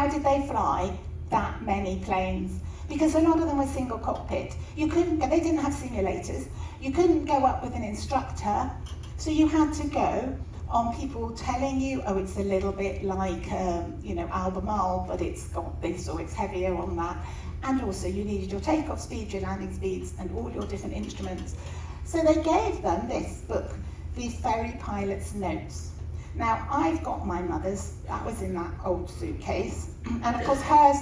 how did they fly that many planes? Because a lot of them were single cockpit. You couldn't, they didn't have simulators. You couldn't go up with an instructor. So you had to go on people telling you, oh, it's a little bit like, you know, Albemarle, but it's got this or it's heavier on that. And also you needed your takeoff speeds, your landing speeds, and all your different instruments. So they gave them this book, the Ferry Pilot's Notes. Now, I've got my mother's, that was in that old suitcase. And of course hers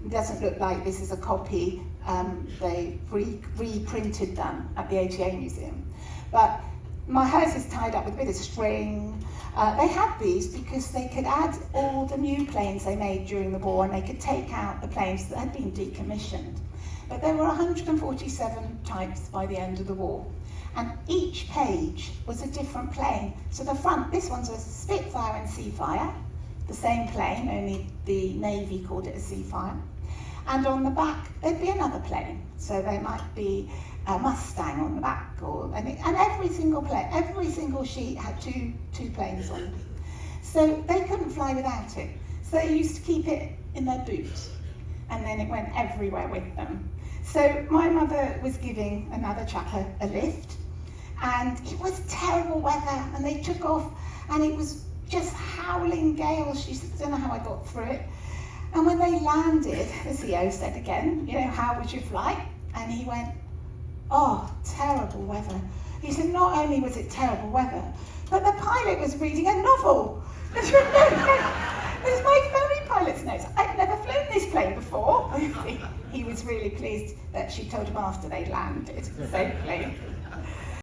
doesn't look like this is a copy. They reprinted them at the ATA Museum. But hers is tied up with a bit of string. They had these because they could add all the new planes they made during the war, and they could take out the planes that had been decommissioned. But there were 147 types by the end of the war. And each page was a different plane. So the front, this one's a Spitfire and Seafire, the same plane, only the Navy called it a Seafire. And on the back, there'd be another plane. So there might be a Mustang on the back, and every single plane, every single sheet had two planes on it. So they couldn't fly without it. So they used to keep it in their boot, and then it went everywhere with them. So my mother was giving another chap a lift, and it was terrible weather, and they took off, and it was just howling gales. She said, I don't know how I got through it. And when they landed, the CEO said again, you know, how was your flight? And he went, oh, terrible weather. He said, not only was it terrible weather, but the pilot was reading a novel. There's my Ferry Pilot's Notes. I've never flown this plane before. He was really pleased that she told him after they'd landed, the same plane.